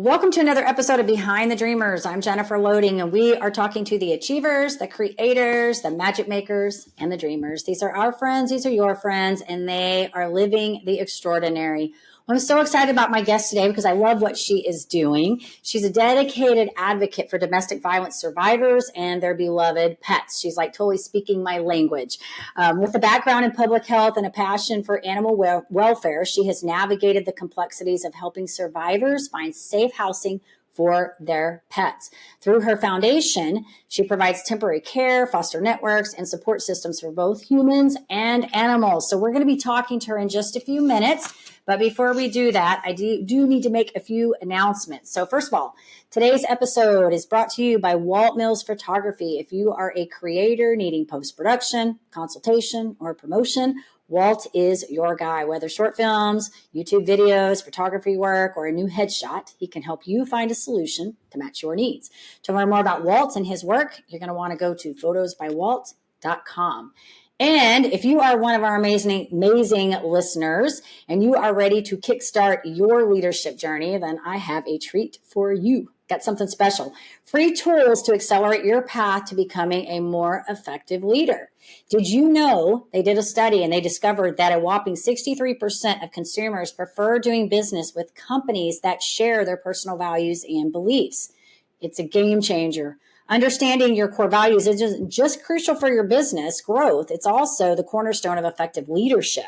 Welcome to another episode of Behind the Dreamers. I'm Jennifer Loading, and we are talking to the achievers, the creators, the magic makers, and the dreamers. These are our friends. These are your friends, and they are living the extraordinary. I'm so excited about my guest today because I love what she is doing. She's a dedicated advocate for domestic violence survivors and their beloved pets. She's like totally speaking my language. With a background in public health and a passion for animal welfare, she has navigated the complexities of helping survivors find safe housing for their pets. Through her foundation, she provides temporary care, foster networks, and support systems for both humans and animals. So we're going to be talking to her in just a few minutes. But before we do that, I do need to make a few announcements. So first of all, today's episode is brought to you by Walt Mills Photography. If you are a creator needing post-production, consultation, or promotion, Walt is your guy. Whether short films, YouTube videos, photography work, or a new headshot, he can help you find a solution to match your needs. To learn more about Walt and his work, you're going to want to go to photosbywalt.com. And if you are one of our amazing listeners and you are ready to kickstart your leadership journey, then I have a treat for you. Got something special. Free tools to accelerate your path to becoming a more effective leader. Did you know they did a study and they discovered that a whopping 63% of consumers prefer doing business with companies that share their personal values and beliefs? It's a game changer. Understanding your core values isn't just crucial for your business growth, it's also the cornerstone of effective leadership.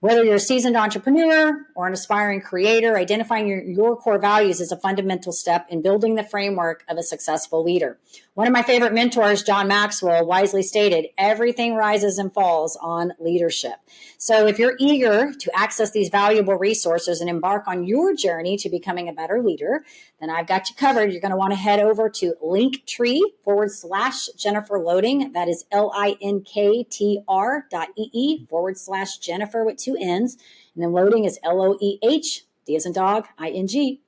Whether you're a seasoned entrepreneur or an aspiring creator, identifying your core values is a fundamental step in building the framework of a successful leader. One of my favorite mentors, John Maxwell, wisely stated, everything rises and falls on leadership. So if you're eager to access these valuable resources and embark on your journey to becoming a better leader, then I've got you covered. You're going to want to head over to linktree/Jennifer Loading. That is linktr.ee/Jennifer with 2 N's. And then Loading is LOEH, D as in dog, ING.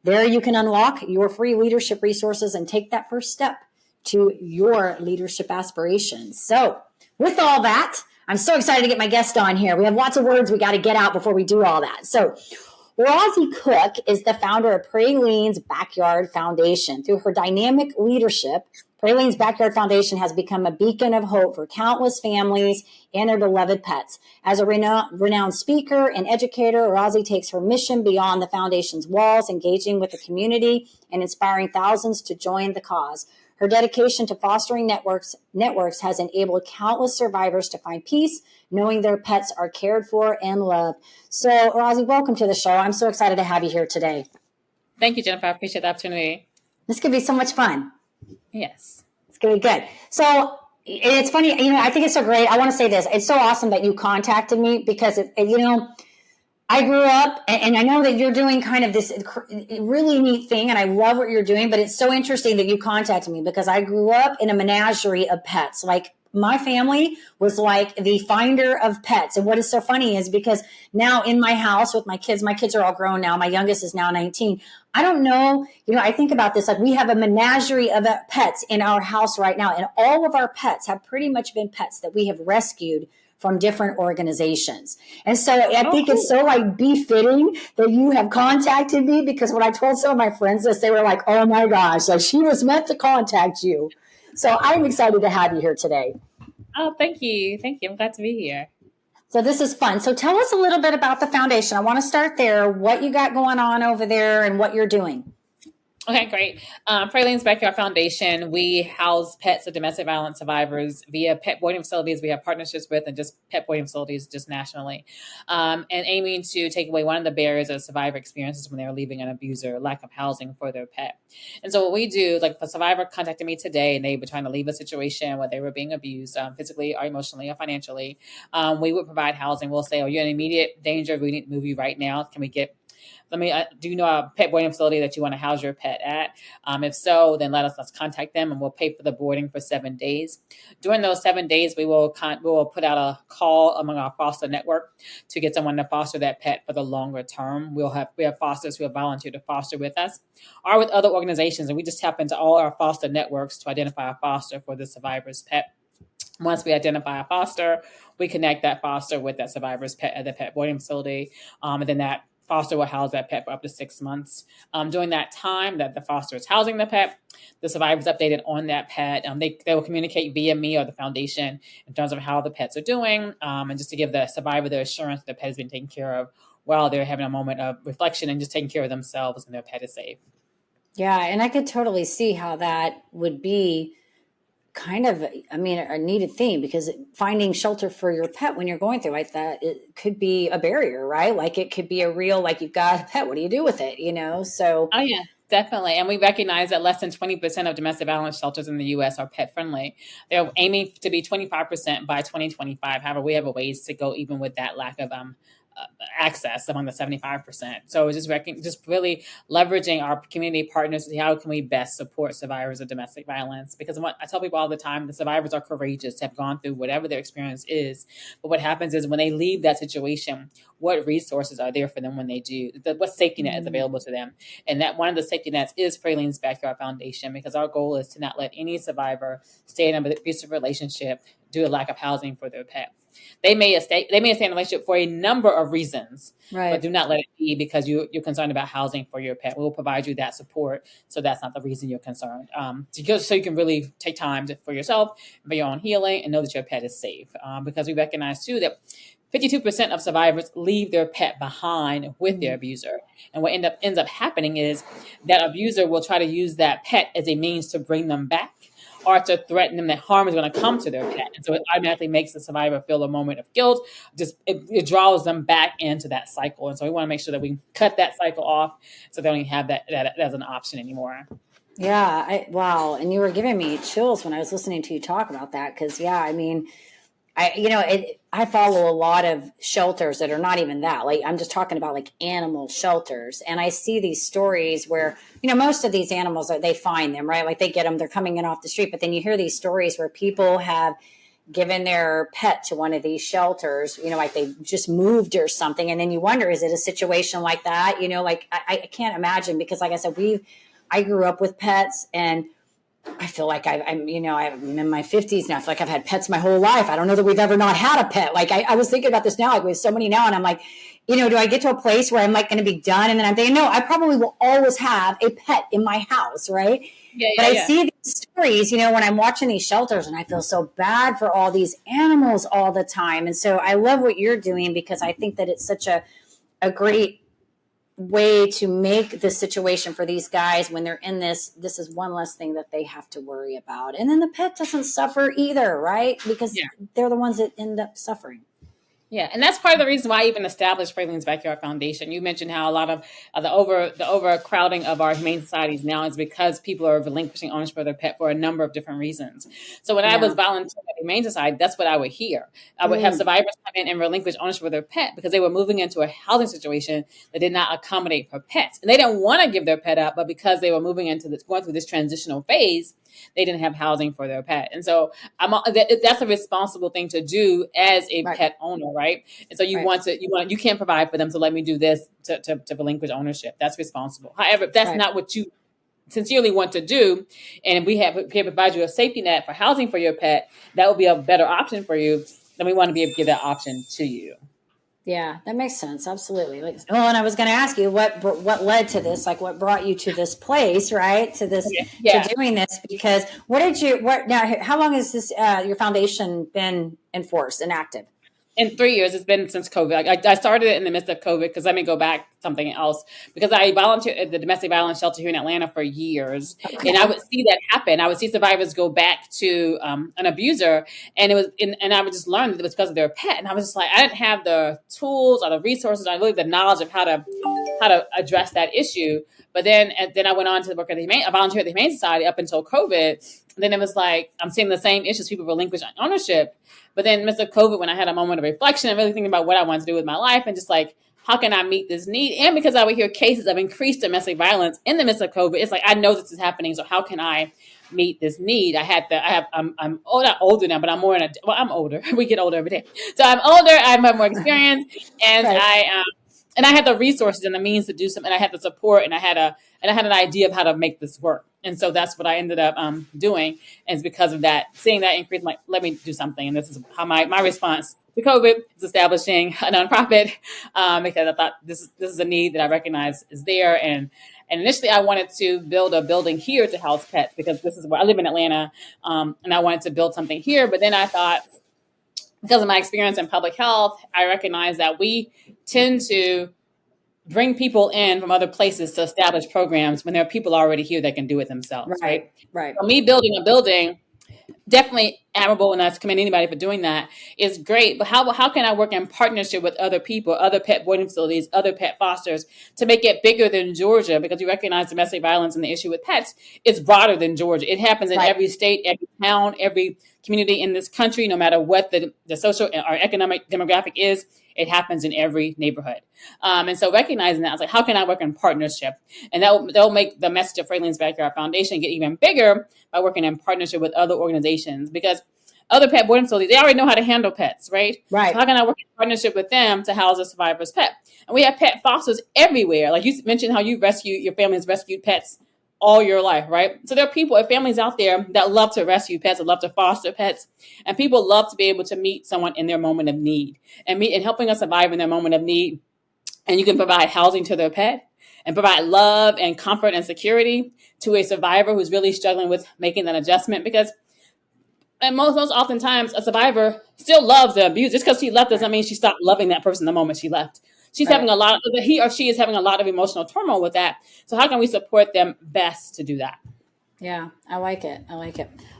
There you can unlock your free leadership resources and take that first step to your leadership aspirations. So with all that, I'm so excited to get my guest on here. We have lots of words we got to get out before we do all that. So Orazie Cook is the founder of Praline's Backyard Foundation. Through her dynamic leadership, Praline's Backyard Foundation has become a beacon of hope for countless families and their beloved pets. As a renowned speaker and educator, Orazie takes her mission beyond the foundation's walls, engaging with the community and inspiring thousands to join the cause. Her dedication to fostering networks has enabled countless survivors to find peace, knowing their pets are cared for and loved. So, Orazie, welcome to the show. I'm so excited to have you here today. Thank you, Jennifer. I appreciate the opportunity. This could be so much fun. Yes. It's going to be good. So, it's funny, I think it's so great. I want to say this. It's so awesome that you contacted me because, I grew up, and I know that you're doing kind of this really neat thing, and I love what you're doing, but it's so interesting that you contacted me because I grew up in a menagerie of pets. Like, my family was like the finder of pets. And what is so funny is because now in my house with my kids are all grown now. My youngest is now 19. I don't know, I think about this, like we have a menagerie of pets in our house right now, and all of our pets have pretty much been pets that we have rescued from different organizations. And so I think it's so like befitting that you have contacted me, because when I told some of my friends this, they were like, oh my gosh, like she was meant to contact you. So I'm excited to have you here today. Oh, thank you. Thank you. I'm glad to be here. So this is fun. So tell us a little bit about the foundation. I want to start there, what you got going on over there and what you're doing. Okay, great. Praline's Backyard Foundation, we house pets of domestic violence survivors via pet boarding facilities we have partnerships with, and just pet boarding facilities just nationally, and aiming to take away one of the barriers that survivor experiences when they're leaving an abuser, lack of housing for their pet. And so what we do, like if a survivor contacted me today and they were trying to leave a situation where they were being abused physically or emotionally or financially, we would provide housing. We'll say, oh, you're in immediate danger. We need to move you right now. Can we get do you know a pet boarding facility that you want to house your pet at? If so, then let's contact them and we'll pay for the boarding for 7 days. During those 7 days, we will put out a call among our foster network to get someone to foster that pet for the longer term. We have fosters who have volunteered to foster with us or with other organizations, and we just tap into all our foster networks to identify a foster for the survivor's pet. Once we identify a foster, we connect that foster with that survivor's pet at the pet boarding facility, and then that foster will house that pet for up to 6 months. During that time that the foster is housing the pet, the survivor is updated on that pet. They will communicate via me or the foundation in terms of how the pets are doing, and just to give the survivor the assurance that the pet has been taken care of while they're having a moment of reflection and just taking care of themselves and their pet is safe. Yeah, and I could totally see how that would be kind of, I mean, a needed theme, because finding shelter for your pet when you're going through like that, it could be a barrier, right? Like it could be a real, like, you've got a pet, what do you do with it? So. Oh, yeah, definitely. And we recognize that less than 20% of domestic violence shelters in the U.S. are pet friendly. They're aiming to be 25% by 2025. However, we have a ways to go even with that lack of access among the 75%. So it's just really leveraging our community partners to see how can we best support survivors of domestic violence. Because what I tell people all the time, the survivors are courageous, have gone through whatever their experience is. But what happens is when they leave that situation, what resources are there for them when they do? What safety net is available to them? And that one of the safety nets is Praline's Backyard Foundation, because our goal is to not let any survivor stay in an abusive relationship due to lack of housing for their pet. They may stay in a relationship for a number of reasons, Right. But do not let it be because you're concerned about housing for your pet. We will provide you that support, so that's not the reason you're concerned. So you can really take time for yourself, for your own healing, and know that your pet is safe. Because we recognize too that 52% of survivors leave their pet behind with their abuser, and what ends up happening is that abuser will try to use that pet as a means to bring them back, or to threaten them that harm is going to come to their pet. And so it automatically makes the survivor feel a moment of guilt. It draws them back into that cycle. And so we want to make sure that we cut that cycle off so they don't even have that as an option anymore. Yeah. Wow. And you were giving me chills when I was listening to you talk about that. Cause yeah, I mean, I follow a lot of shelters that are not even that. Like, I'm just talking about like animal shelters. And I see these stories where, most of these animals, they find them, right? Like they get them, they're coming in off the street. But then you hear these stories where people have given their pet to one of these shelters, like they just moved or something. And then you wonder, is it a situation like that? Like I can't imagine, because like I said, I grew up with pets, and I feel like I'm in my 50s now. I feel like I've had pets my whole life. I don't know that we've ever not had a pet. Like I was thinking about this now, like we have so many now, and I'm like, do I get to a place where I'm like going to be done? And then I'm thinking, no, I probably will always have a pet in my house, right? But I see these stories, when I'm watching these shelters, and I feel so bad for all these animals all the time. And so I love what you're doing, because I think that it's such a great way to make the situation for these guys when they're in this is one less thing that they have to worry about. And then the pet doesn't suffer either, right? Because they're the ones that end up suffering. Yeah, and that's part of the reason why I even established Praline's Backyard Foundation. You mentioned how a lot of the overcrowding of our humane societies now is because people are relinquishing ownership of their pet for a number of different reasons. So when I was volunteering at the Humane Society, that's what I would hear. I would have survivors come in and relinquish ownership of their pet because they were moving into a housing situation that did not accommodate for pets. And they didn't want to give their pet up, but because they were going through this transitional phase, they didn't have housing for their pet. And so that's a responsible thing to do as a pet owner, right? And so you can't provide for them, so let me do this to relinquish ownership. That's responsible. However, if that's not what you sincerely want to do, and we can provide you a safety net for housing for your pet, that would be a better option for you. Then we want to be able to give that option to you. Yeah, that makes sense. Absolutely. And I was going to ask you what led to this, like what brought you to this place, right? To this, to doing this, because how long has this, your foundation been enforced and active? In 3 years, it's been since COVID. I started it in the midst of COVID because let me go back to something else. Because I volunteered at the domestic violence shelter here in Atlanta for years, and I would see that happen. I would see survivors go back to an abuser, and I would just learn that it was because of their pet. And I was just like, I didn't have the tools or the resources, or really the knowledge of how to address that issue. But then I went on to work at I volunteered at the Humane Society up until COVID. And then it was like, I'm seeing the same issues, people relinquish ownership. But then Mr. COVID, when I had a moment of reflection and really thinking about what I wanted to do with my life and just like, how can I meet this need? And because I would hear cases of increased domestic violence in the midst of COVID, it's like, I know this is happening. So how can I meet this need? I'm not older now, but I'm more I'm older. We get older every day. So I'm older. I have more experience, and and I had the resources and the means to do something. And I had the support, and I had an idea of how to make this work. And so that's what I ended up doing. And it's because of that, seeing that increase, I'm like, let me do something. And this is how my response COVID, is establishing a nonprofit because I thought this is a need that I recognize is there. And initially, I wanted to build a building here to house pets because this is where I live in Atlanta, and I wanted to build something here. But then I thought, because of my experience in public health, I recognize that we tend to bring people in from other places to establish programs when there are people already here that can do it themselves, right? Right. So me building a building, definitely admirable, and I commend anybody for doing that, is great. But how can I work in partnership with other people, other pet boarding facilities, other pet fosters to make it bigger than Georgia? Because we recognize domestic violence and the issue with pets is broader than Georgia. It happens in every state, every town, every community in this country, no matter what the social or economic demographic is. It happens in every neighborhood. And so recognizing that, I was like, how can I work in partnership? And that'll make the message of Praline's Backyard Foundation get even bigger by working in partnership with other organizations, because other pet boarding facilities, they already know how to handle pets, right? Right. So how can I work in partnership with them to house a survivor's pet? And we have pet fosters everywhere. Like you mentioned how your family has rescued pets all your life, right? So there are people and families out there that love to rescue pets, that love to foster pets, and people love to be able to meet someone in their moment of need and helping us survive in their moment of need. And you can provide housing to their pet and provide love and comfort and security to a survivor who's really struggling with making that adjustment, because and most oftentimes a survivor still loves the abuse. Just because she left doesn't mean she stopped loving that person the moment she left. She's having he or she is having a lot of emotional turmoil with that. So how can we support them best to do that? Yeah, I like it.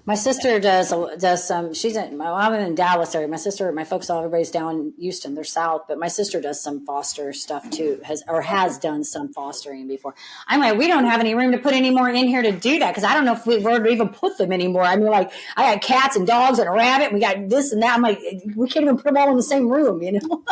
My sister does some. I'm in Dallas area. My folks, everybody's down in Houston. They're south, but my sister does some foster stuff too. Has done some fostering before. I'm like, we don't have any room to put any more in here to do that, because I don't know if we've even put them anymore. I mean, like, I got cats and dogs and a rabbit. And we got this and that. I'm like, we can't even put them all in the same room, you know.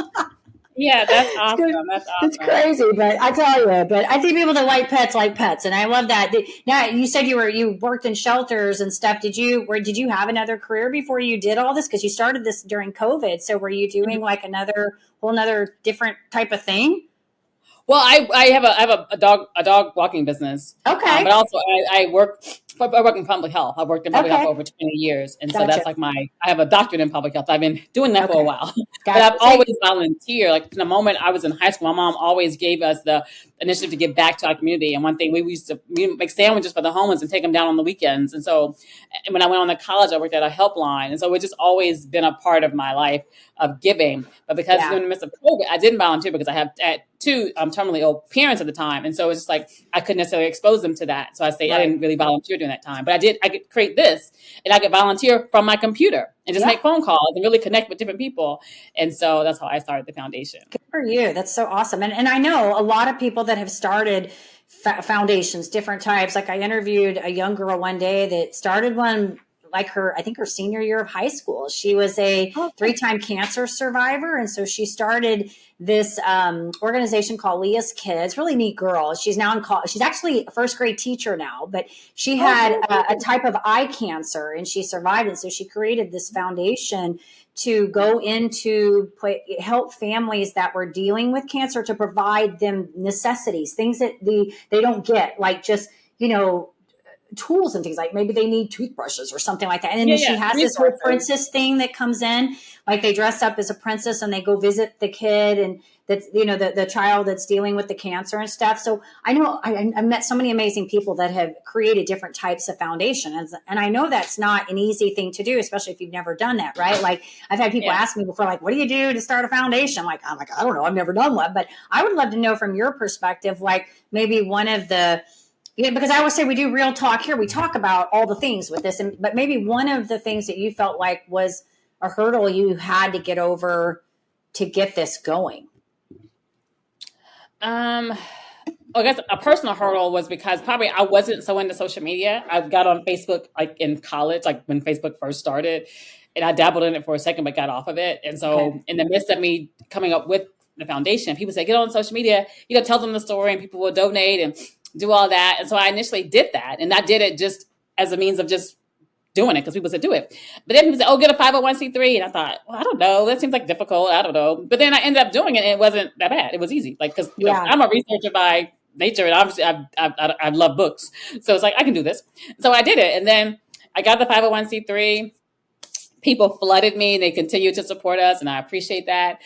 Yeah, that's awesome. It's crazy, but I tell you, but I think people that like pets, and I love that. Now, you said you worked in shelters and stuff. Did you have another career before you did all this? Because you started this during COVID. So were you doing like whole another different type of thing? Well, I have a dog walking business. Okay, but also I work in public health. I've worked in public health for over 20 years, and so that's like I have a doctorate in public health. I've been doing that for a while, but I've always volunteered. Like from the moment I was in high school, my mom always gave us the initiative to give back to our community. And one thing we used to make sandwiches for the homeless and take them down on the weekends. And so when I went on to college, I worked at a helpline, and so it's just always been a part of my life of giving. But because in the midst of COVID, I didn't volunteer because I have two terminally ill parents at the time. And so it's just like, I couldn't necessarily expose them to that. So I didn't really volunteer during that time, but I could create this, and I could volunteer from my computer and just make phone calls and really connect with different people. And so that's how I started the foundation. Good for you. That's so awesome. And I know a lot of people that have started foundations, different types. Like I interviewed a young girl one day that started one, like I think her senior year of high school. She was a 3-time cancer survivor. And so she started this organization called Leah's Kids. Really neat girl. She's now in college. She's actually a first grade teacher now, but she had a type of eye cancer and she survived it. So she created this foundation to go into help families that were dealing with cancer, to provide them necessities, things that they don't get, like just, tools and things, like maybe they need toothbrushes or something like that. And then she has this whole princess thing that comes in, like they dress up as a princess and they go visit the kid and that's, the child that's dealing with the cancer and stuff. So I know I met so many amazing people that have created different types of foundations. And I know that's not an easy thing to do, especially if you've never done that, right? Like I've had people ask me before, like, what do you do to start a foundation? I'm like, I don't know. I've never done one, but I would love to know from your perspective, like maybe one of the, because I always say we do real talk here. We talk about all the things with this, but maybe one of the things that you felt like was a hurdle you had to get over to get this going. I guess a personal hurdle was because probably I wasn't so into social media. I got on Facebook like in college, like when Facebook first started, and I dabbled in it for a second, but got off of it. And so in the midst of me coming up with the foundation, people say, get on social media, tell them the story and people will donate and do all that. And so I initially did that, and I did it just as a means of just doing it because people said do it. But then people said, get a 501c3. And I thought, well, I don't know. That seems like difficult. I don't know. But then I ended up doing it, and it wasn't that bad. It was easy. Like, because I'm a researcher by nature, and obviously I love books. So it's like, I can do this. So I did it. And then I got the 501c3. people flooded me and they continue to support us, and I appreciate that.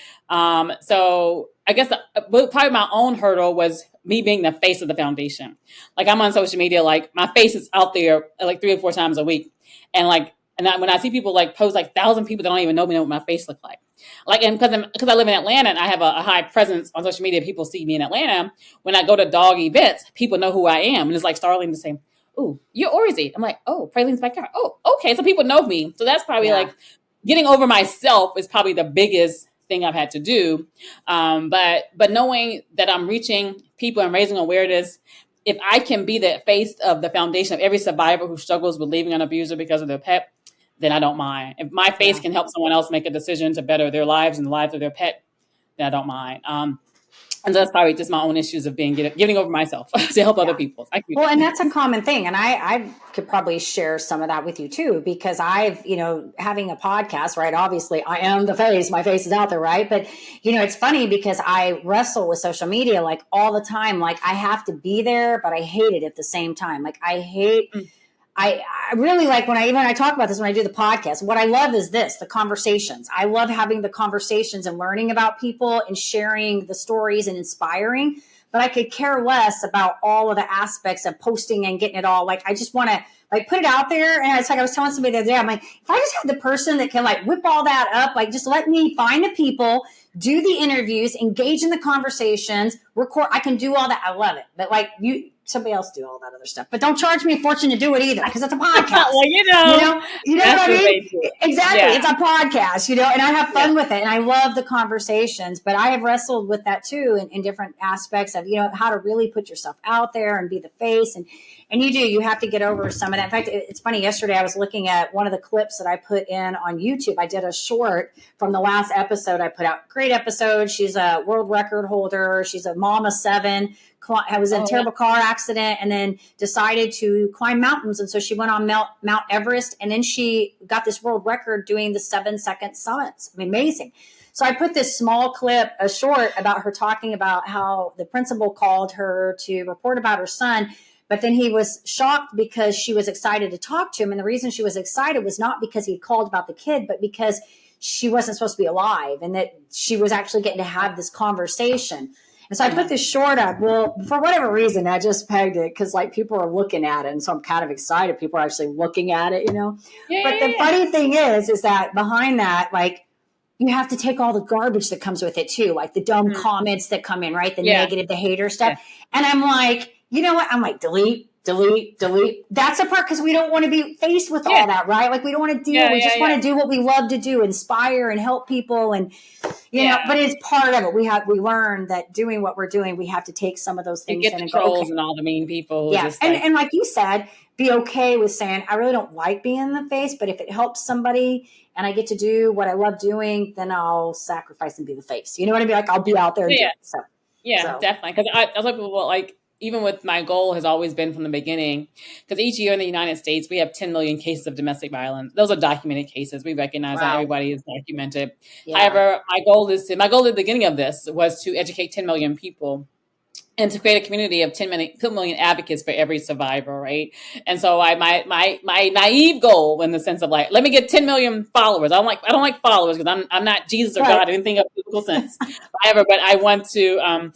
So I guess probably my own hurdle was me being the face of the foundation. Like, I'm on social media, like my face is out there like 3 or 4 times a week. And like, when I see people like post like 1,000 people that don't even know me know what my face looks like. Like, and because I live in Atlanta and I have a high presence on social media, people see me in Atlanta. When I go to dog events, people know who I am. And it's like startling to say, "Oh, you're Orazie." I'm like, "Oh, Praline's backyard." Oh, okay. So people know me. So that's probably like getting over myself is probably the biggest thing I've had to do. But knowing that I'm reaching people and raising awareness, if I can be the face of the foundation of every survivor who struggles with leaving an abuser because of their pet, then I don't mind. If my face can help someone else make a decision to better their lives and the lives of their pet, then I don't mind. And that's probably just my own issues of getting over myself to help other people. Well, and that's a common thing. And I could probably share some of that with you too, because I've, having a podcast, right? Obviously I am the face, my face is out there, right? But, it's funny because I wrestle with social media like all the time. Like, I have to be there, but I hate it at the same time. Like, I really like when I talk about this, when I do the podcast, what I love is the conversations. I love having the conversations and learning about people and sharing the stories and inspiring, but I could care less about all of the aspects of posting and getting it all. Like, I just want to like put it out there. And it's like, I was telling somebody the other day, I'm like, if I just had the person that can like whip all that up, like just let me find the people, do the interviews, engage in the conversations, record, I can do all that. I love it. But like somebody else do all that other stuff, but don't charge me a fortune to do it either, because it's a podcast. Well, you know what I mean? Exactly. Yeah. It's a podcast, and I have fun with it, and I love the conversations, but I have wrestled with that too in different aspects of, how to really put yourself out there and be the face. And you have to get over some of that. In fact, it's funny. Yesterday, I was looking at one of the clips that I put in on YouTube. I did a short from the last episode I put out. Great episode. She's a world record holder. She's a mom of 7. I was in a terrible car accident and then decided to climb mountains. And so she went on Mount Everest, and then she got this world record doing the 7-second summits. I mean, amazing. So I put this small clip, a short, about her talking about how the principal called her to report about her son. But then he was shocked because she was excited to talk to him. And the reason she was excited was not because he called about the kid, but because she wasn't supposed to be alive and that she was actually getting to have this conversation. And so I put this short up. Well, for whatever reason, I just pegged it because like people are looking at it. And so I'm kind of excited. People are actually looking at it, But the funny thing is that behind that, like, you have to take all the garbage that comes with it too. Like the dumb comments that come in, right? The negative, the hater stuff. Yeah. And I'm like, you know what? I'm like, delete. That's the part, because we don't want to be faced with all that, right? Like, we don't want to deal. We just want to do what we love to do, inspire and help people. And, you know, but it's part of it. We learn that doing what we're doing, we have to take some of those things in and trolls and all the mean people. Yeah. And like you said, be okay with saying, I really don't like being in the face, but if it helps somebody and I get to do what I love doing, then I'll sacrifice and be the face. You know what I mean? Like, I'll be out there. So definitely. Because I like people like, even with my goal has always been from the beginning, because each year in the United States, we have 10 million cases of domestic violence. Those are documented cases. We recognize that everybody is documented. Yeah. However, my goal at the beginning of this was to educate 10 million people and to create a community of 10 million advocates for every survivor, right? And so my naive goal, in the sense of like, let me get 10 million followers. I don't like followers because I'm not Jesus or God, anything of biblical sense. However, but I want to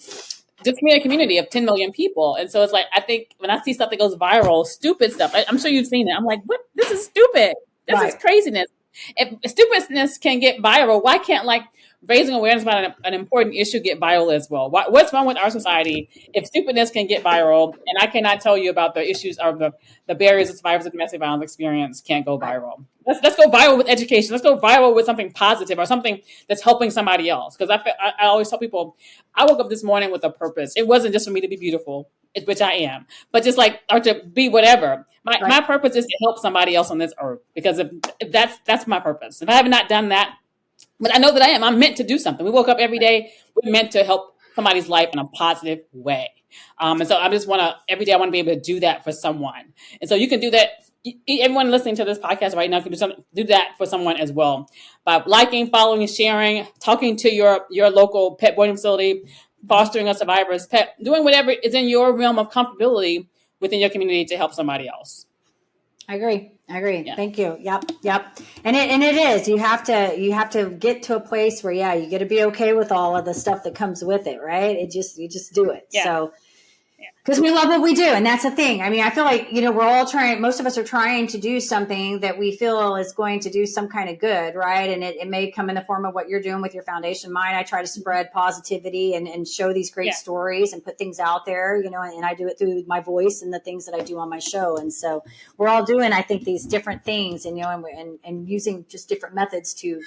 just create a community of 10 million people. And so it's like, I think when I see stuff that goes viral, stupid stuff, I'm sure you've seen it. I'm like, what? This is stupid. This is craziness. If stupidness can get viral, why can't like raising awareness about an important issue get viral as well? What's wrong with our society if stupidness can get viral? And I cannot tell you about the issues or the barriers that survivors of domestic violence experience can't go viral. Let's go viral with education. Let's go viral with something positive or something that's helping somebody else. Because I always tell people, I woke up this morning with a purpose. It wasn't just for me to be beautiful, which I am, but just like, or to be whatever. My purpose is to help somebody else on this earth, because if that's my purpose. If I have not done that, but I know that I'm meant to do something. We woke up every day, we're meant to help somebody's life in a positive way. And so every day I want to be able to do that for someone. And so you can do that. Everyone listening to this podcast right now can do that for someone as well. By liking, following, sharing, talking to your local pet boarding facility, fostering a survivor's pet, doing whatever is in your realm of comfortability within your community to help somebody else. I agree. I agree. Yeah. Thank you. Yep. Yep. And it is, you have to get to a place where, yeah, you got to be okay with all of the stuff that comes with it. Right. You just do it. Yeah. So, because we love what we do. And that's the thing. I mean, I feel like, we're all trying, most of us are trying to do something that we feel is going to do some kind of good, right? And it may come in the form of what you're doing with your foundation. Mine, I try to spread positivity and show these great Yeah. stories and put things out there, and I do it through my voice and the things that I do on my show. And so we're all doing, I think, these different things, and using just different methods to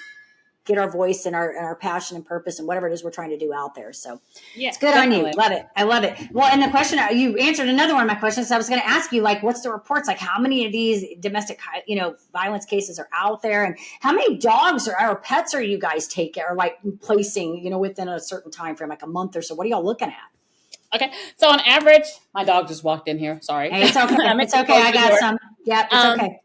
get our voice and our passion and purpose and whatever it is we're trying to do out there. So Yeah. it's good Definitely. on you. Love it. I love it. Well, and the question, you answered another one of my questions. I was going to ask you, like, what's the reports? Like, how many of these domestic, violence cases are out there, and how many dogs or pets are you guys taking or like placing, within a certain time frame, like a month or so? What are y'all looking at? Okay. So on average, my dog just walked in here. Sorry. Hey, it's okay. It's okay. I got some. Yeah, it's okay.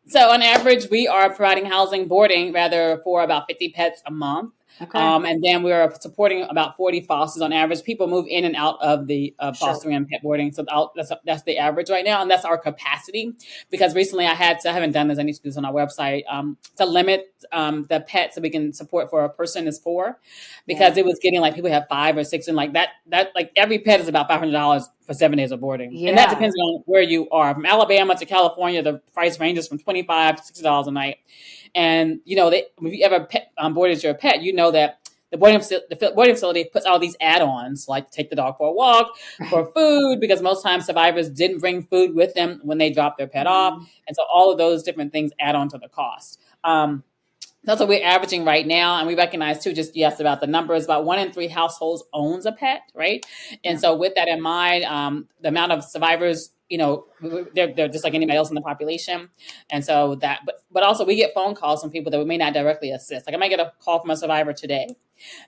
So on average, we are providing housing, boarding rather, for about 50 pets a month. Okay. And then we're supporting about 40 fosters on average. People move in and out of the fostering and pet boarding. So that's the average right now. And that's our capacity, because recently I haven't done this. I need to do this on our website to limit the pets that we can support for a person is 4, because it was getting like people have 5 or 6, and like that like every pet is about $500 for 7 days of boarding. Yeah. And that depends on where you are. From Alabama to California, the price ranges from $25 to $60 a night. And, if you ever boarded your pet, you know that the boarding facility puts all these add-ons, like take the dog for a walk, for food, because most times survivors didn't bring food with them when they dropped their pet off. And so all of those different things add on to the cost. That's what we're averaging right now. And we recognize too, just yes, about the numbers, about 1 in 3 households owns a pet, right? And so with that in mind, the amount of survivors, they're just like anybody else in the population. And so but also we get phone calls from people that we may not directly assist. Like I might get a call from a survivor today.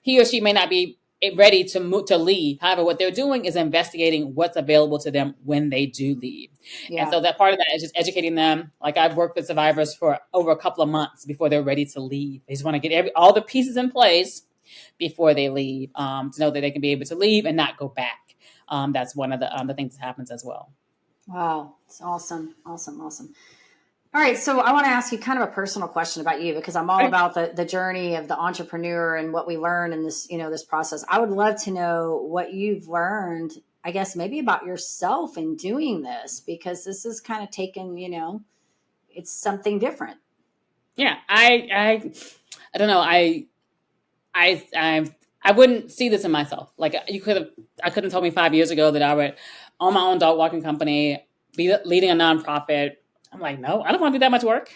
He or she may not be ready to move to leave. However, what they're doing is investigating what's available to them when they do leave. Yeah. And so that part of that is just educating them. Like I've worked with survivors for over a couple of months before they're ready to leave. They just want to get all the pieces in place before they leave, to know that they can be able to leave and not go back. That's one of the things that happens as well. Wow. It's awesome. Awesome. Awesome. All right. So I want to ask you kind of a personal question about you, because I'm all about the journey of the entrepreneur and what we learn in this, this process. I would love to know what you've learned, I guess, maybe about yourself in doing this, because this is kind of taken, it's something different. Yeah. I don't know. I wouldn't see this in myself. Like I couldn't have told me 5 years ago that I would own my own dog walking company, be leading a nonprofit. I'm like, no, I don't want to do that much work.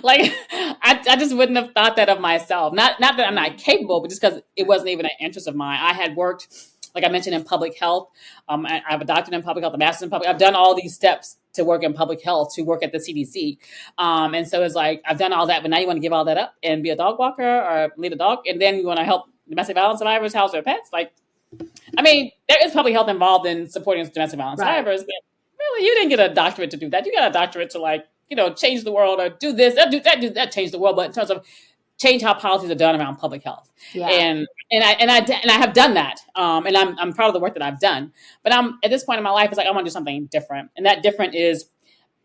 Like, I just wouldn't have thought that of myself. Not that I'm not capable, but just because it wasn't even an interest of mine. I had worked, like I mentioned, in public health. I have a doctorate in public health, a master's in public. I've done all these steps to work in public health, to work at the CDC. And so it's like, I've done all that, but now you want to give all that up and be a dog walker or lead a dog. And then you want to help domestic violence survivors house their pets. Like, I mean, there is public health involved in supporting domestic violence survivors, but really, you didn't get a doctorate to do that. You got a doctorate to change the world, or do this, do that, change the world. But in terms of change how policies are done around public health, and I have done that, and I'm proud of the work that I've done. But I'm at this point in my life, it's like I want to do something different, and that different is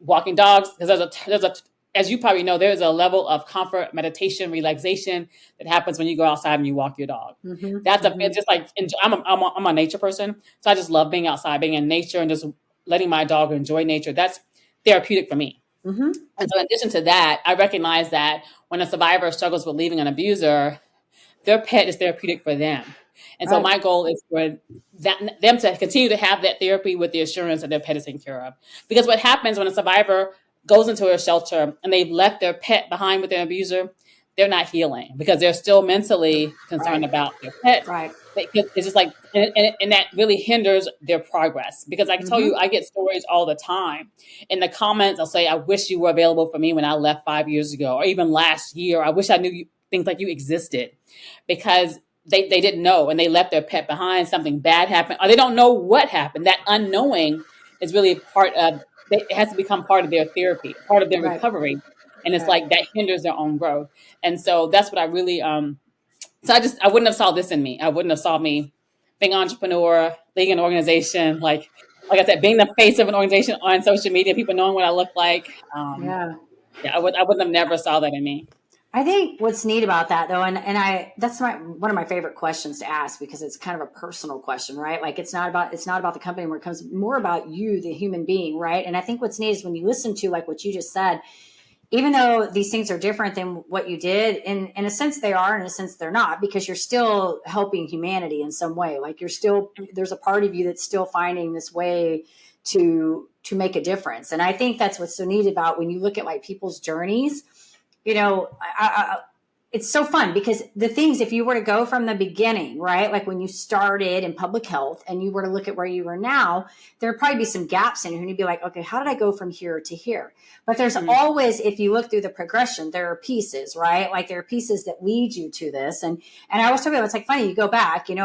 walking dogs, because there's a as you probably know, there's a level of comfort, meditation, relaxation that happens when you go outside and you walk your dog. Mm-hmm. It's just like, I'm a nature person. So I just love being outside, being in nature, and just letting my dog enjoy nature. That's therapeutic for me. Mm-hmm. And so in addition to that, I recognize that when a survivor struggles with leaving an abuser, their pet is therapeutic for them. And so my goal is for them to continue to have that therapy with the assurance that their pet is taken care of. Because what happens when a survivor goes into a shelter and they've left their pet behind with their abuser, they're not healing, because they're still mentally concerned about their pet. Right. It's just like, and that really hinders their progress. Because I can tell you, I get stories all the time. In the comments, I'll say, I wish you were available for me when I left 5 years ago, or even last year. I wish I knew things like you existed, because they didn't know, and they left their pet behind. Something bad happened, or they don't know what happened. That unknowing is really part of, it has to become part of their therapy, part of their recovery. And it's like that hinders their own growth. And so that's what I really, so I wouldn't have saw this in me. I wouldn't have saw me being an entrepreneur, leading an organization. Like, like I said, being the face of an organization on social media, people knowing what I look like. Yeah. Yeah, I wouldn't have never saw that in me. I think what's neat about that though, and that's one of my favorite questions to ask because it's kind of a personal question, right? Like it's not about the company where it comes more about you, the human being, right? And I think what's neat is when you listen to like what you just said, even though these things are different than what you did, in a sense they are, in a sense they're not, because you're still helping humanity in some way. Like there's a part of you that's still finding this way to make a difference. And I think that's what's so neat about when you look at like people's journeys. It's so fun because the things, if you were to go from the beginning, right? Like when you started in public health and you were to look at where you are now, there'd probably be some gaps in it. And you'd be like, okay, how did I go from here to here? But there's always, if you look through the progression, there are pieces, right? Like there are pieces that lead you to this. And I always tell people, it's like funny, you go back, and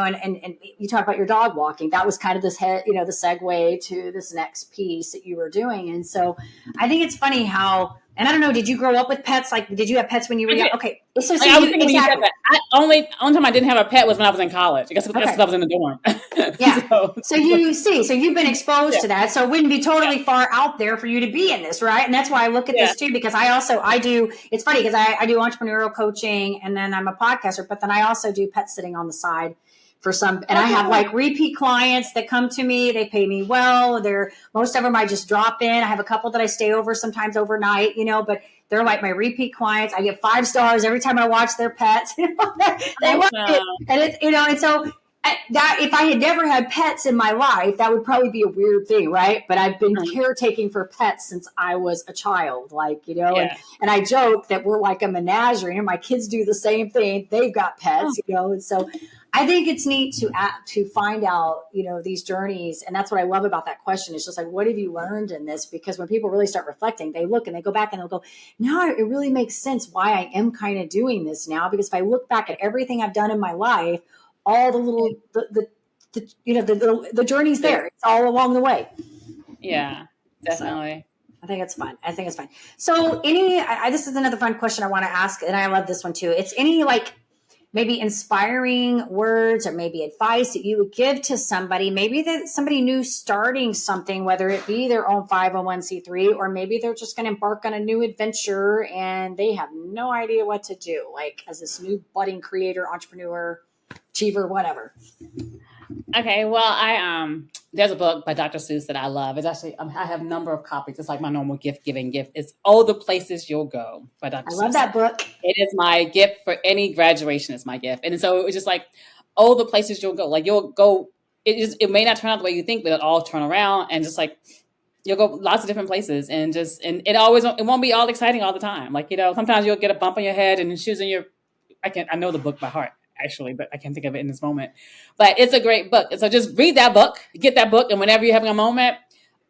you talk about your dog walking. That was kind of this head, the segue to this next piece that you were doing. And so I think it's funny how, and I don't know, did you grow up with pets? Like, did you have pets when you were young? Okay. So I was thinking when you said that. Only time I didn't have a pet was when I was in college. I guess that's because I was in the dorm. Yeah. So you've been exposed to that. So it wouldn't be totally far out there for you to be in this, right? And that's why I look at this too, because it's funny because I do entrepreneurial coaching and then I'm a podcaster, but then I also do pet sitting on the side for some, and I have like repeat clients that come to me. They pay me well. Most of them I just drop in. I have a couple that I stay over sometimes overnight, but they're like my repeat clients. I get 5 stars every time I watch their pets. They love it. And it's, and so that if I had never had pets in my life, that would probably be a weird thing, right? But I've been caretaking for pets since I was a child, and I joke that we're like a menagerie, and my kids do the same thing. They've got pets, and so I think it's neat to find out, these journeys. And that's what I love about that question. It's just like, what have you learned in this? Because when people really start reflecting, they look and they go back and they'll go, now it really makes sense why I am kind of doing this now. Because if I look back at everything I've done in my life, all the little, the journey's there. It's all along the way. Yeah, definitely. So, I think it's fun. So this is another fun question I want to ask. And I love this one too. It's any maybe inspiring words or maybe advice that you would give to somebody, maybe that somebody new starting something, whether it be their own 501c3, or maybe they're just going to embark on a new adventure and they have no idea what to do, like as this new budding creator, entrepreneur, achiever, whatever. Okay, well, there's a book by Dr. Seuss that I love. It's actually, I have a number of copies. It's like my normal gift. It's All the Places You'll Go by Dr. Seuss. I love that book. It is my gift for any graduation. It's my gift. And so it was just like, all the places you'll go. Like you'll go, it may not turn out the way you think, but it'll all turn around and just like, you'll go lots of different places and it won't be all exciting all the time. Like, sometimes you'll get a bump on your head and shoes in I know the book by heart, actually, but I can't think of it in this moment. But it's a great book. And so just read that book, get that book. And whenever you're having a moment,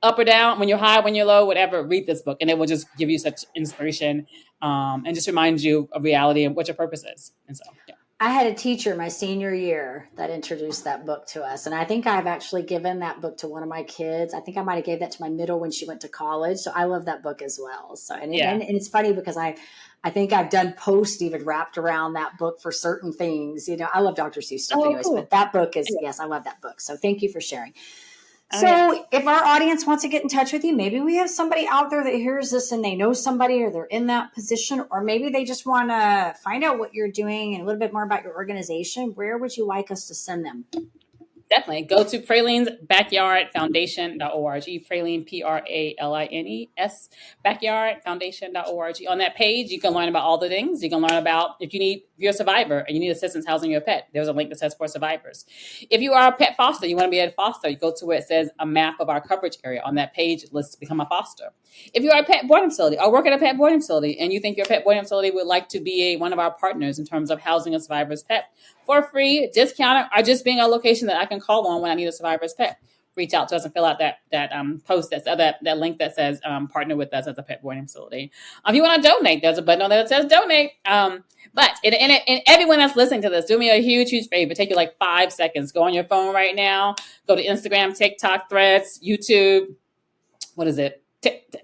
up or down, when you're high, when you're low, whatever, read this book. And it will just give you such inspiration and just remind you of reality and what your purpose is. And so, yeah. I had a teacher my senior year that introduced that book to us. And I think I've actually given that book to one of my kids. I think I might've gave that to my middle when she went to college. So I love that book as well. So, and it's funny because I think I've done posts even wrapped around that book for certain things. I love Dr. Seuss stuff anyways, cool. But that book is, yes, I love that book. So thank you for sharing. So if our audience wants to get in touch with you, maybe we have somebody out there that hears this and they know somebody or they're in that position, or maybe they just want to find out what you're doing and a little bit more about your organization. Where would you like us to send them? Definitely. Go to Praline's Backyard Foundation.org. Praline, Pralines, Backyard Foundation.org. On that page, you can learn about all the things. You can learn about if you're a survivor and you need assistance housing your pet, there's a link that says for survivors. If you are a pet foster, you want to be a foster, you go to where it says a map of our coverage area. On that page, it lists to become a foster. If you are a pet boarding facility or work at a pet boarding facility and you think your pet boarding facility would like to be one of our partners in terms of housing a survivor's pet for free, discounted, or just being a location that I can call on when I need a survivor's pet, reach out to us and fill out that post that link that says partner with us as a pet boarding facility. If you want to donate, there's a button on there that says donate. But everyone that's listening to this, do me a huge, huge favor. Take you like 5 seconds. Go on your phone right now. Go to Instagram, TikTok, Threads, YouTube. What is it?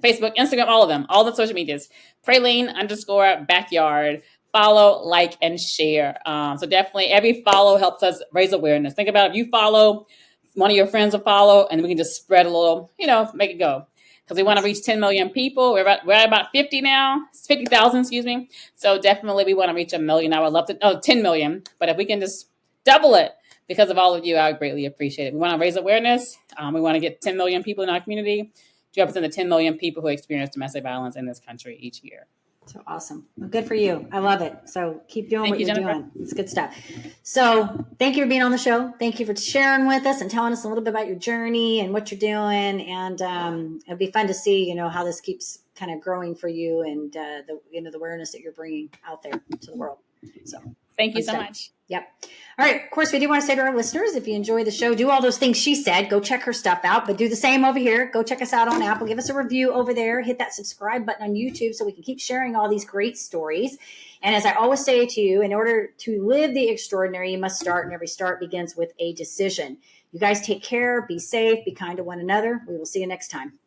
Facebook, Instagram, all of them, all the social medias. Praline_backyard. Follow, like, and share. So definitely every follow helps us raise awareness. Think about if you follow one of your friends will follow, and we can just spread a little, make it go. Because we want to reach 10 million people. We're at about 50 now, 50,000, excuse me. So definitely we want to reach 1 million. I would love to, 10 million. But if we can just double it because of all of you, I would greatly appreciate it. We want to raise awareness. We want to get 10 million people in our community to represent the 10 million people who experience domestic violence in this country each year. So awesome. Well, good for you. I love it. So keep doing what you're Jennifer. doing. It's good stuff. So thank you for being on the show. Thank you for sharing with us and telling us a little bit about your journey and what you're doing. And it'd be fun to see, how this keeps kind of growing for you and the awareness that you're bringing out there to the world. So thank you so much. Yep. All right. Of course, we do want to say to our listeners, if you enjoy the show, do all those things she said. Go check her stuff out, but do the same over here. Go check us out on Apple. Give us a review over there. Hit that subscribe button on YouTube so we can keep sharing all these great stories. And as I always say to you, in order to live the extraordinary, you must start, and every start begins with a decision. You guys take care. Be safe. Be kind to one another. We will see you next time.